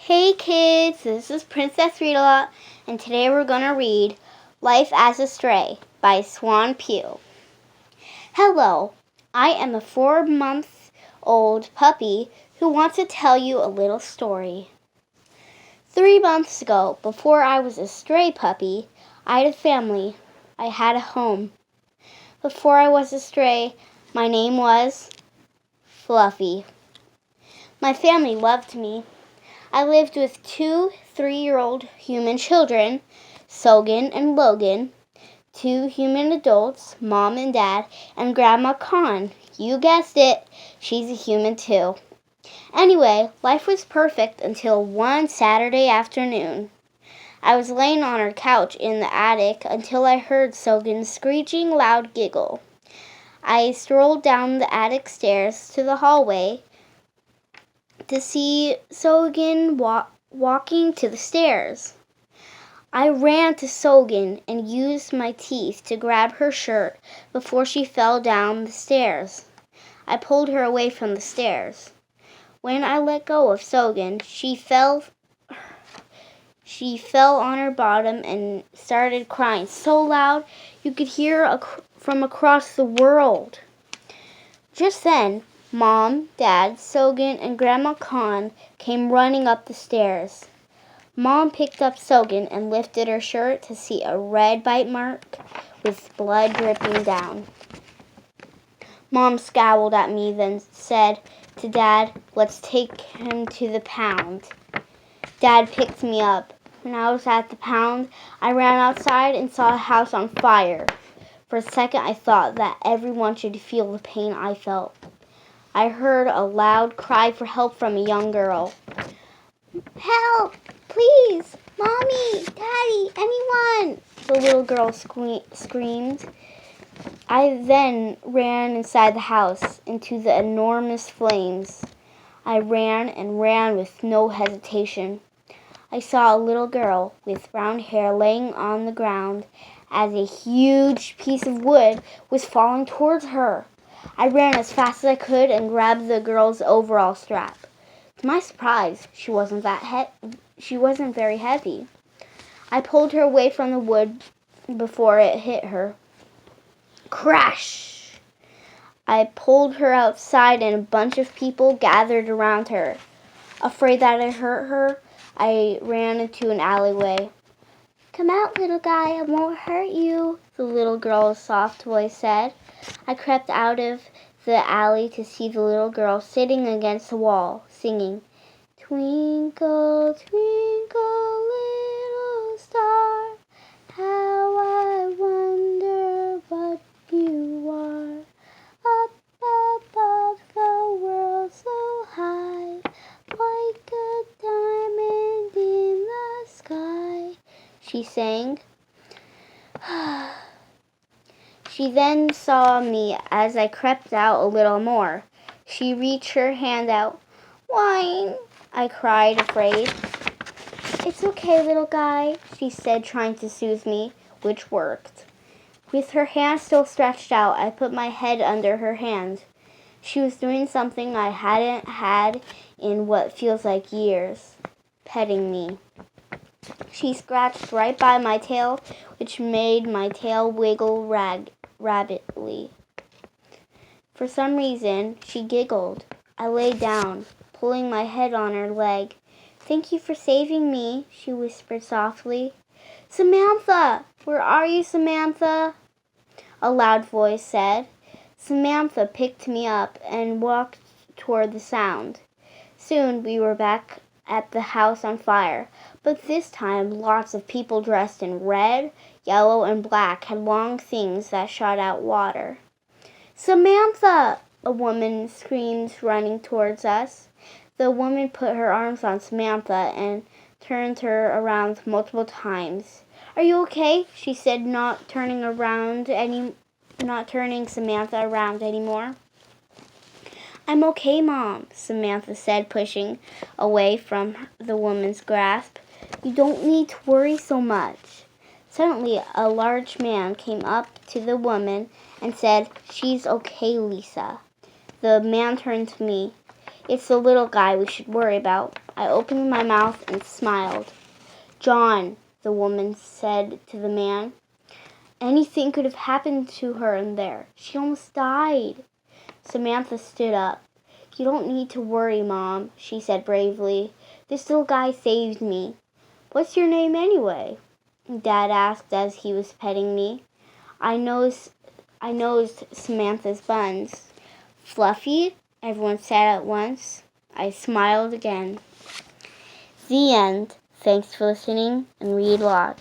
Hey kids, this is Princess Read-A-Lot, and today we're going to read Life as a Stray by Swan Pugh. Hello, I am a 4-month-old puppy who wants to tell you a little story. 3 months ago, before I was a stray puppy, I had a family. I had a home. Before I was a stray, my name was Fluffy. My family loved me. I lived with 2 3-year-old human children, Sogan and Logan, 2 human adults, Mom and Dad, and Grandma Con. You guessed it, she's a human too. Anyway, life was perfect until one Saturday afternoon. I was laying on our couch in the attic until I heard Sogan's screeching loud giggle. I strolled down the attic stairs to the hallway to see Sogan walking to the stairs. I ran to Sogan and used my teeth to grab her shirt before she fell down the stairs. I pulled her away from the stairs. When I let go of Sogan, she fell on her bottom and started crying so loud you could hear her from across the world. Just then, Mom, Dad, Sogan, and Grandma Con came running up the stairs. Mom picked up Sogan and lifted her shirt to see a red bite mark with blood dripping down. Mom scowled at me, then said to Dad, "Let's take him to the pound." Dad picked me up. When I was at the pound, I ran outside and saw a house on fire. For a second, I thought that everyone should feel the pain I felt. I heard a loud cry for help from a young girl. "Help! Please! Mommy! Daddy! Anyone!" the little girl screamed. I then ran inside the house into the enormous flames. I ran and ran with no hesitation. I saw a little girl with brown hair laying on the ground as a huge piece of wood was falling towards her. I ran as fast as I could and grabbed the girl's overall strap. To my surprise, she wasn't very heavy. I pulled her away from the wood before it hit her. Crash! I pulled her outside and a bunch of people gathered around her. Afraid that I'd hurt her, I ran into an alleyway. "Come out, little guy, I won't hurt you," the little girl's soft voice said. I crept out of the alley to see the little girl sitting against the wall, singing, "Twinkle, twinkle, little star, how I wonder what you are. Up above the world so high, like a diamond in the sky," she sang. She then saw me as I crept out a little more. She reached her hand out. "Whine!" I cried, afraid. "It's okay, little guy," she said, trying to soothe me, which worked. With her hand still stretched out, I put my head under her hand. She was doing something I hadn't had in what feels like years, petting me. She scratched right by my tail, which made my tail wiggle rabbitly. For some reason, she giggled. I lay down, pulling my head on her leg. "Thank you for saving me," she whispered softly. "Samantha! Where are you, Samantha?" a loud voice said. Samantha picked me up and walked toward the sound. Soon we were back at the house on fire, but this time lots of people dressed in red, yellow, and black had long things that shot out water. "Samantha!" a woman screamed, running towards us. The woman put her arms on Samantha and turned her around multiple times. "Are you okay?" she said, not turning Samantha around anymore. "I'm okay, Mom," Samantha said, pushing away from the woman's grasp. "You don't need to worry so much." Suddenly, a large man came up to the woman and said, "She's okay, Lisa." The man turned to me. "It's the little guy we should worry about." I opened my mouth and smiled. John, the woman said to the man, anything could have happened to her in there. She almost died. Samantha stood up. You don't need to worry, Mom, she said bravely. This little guy saved me. What's your name anyway? Dad asked as he was petting me. I nosed Samantha's buns. Fluffy? Everyone said at once. I smiled again. The end. Thanks for listening and read a lot.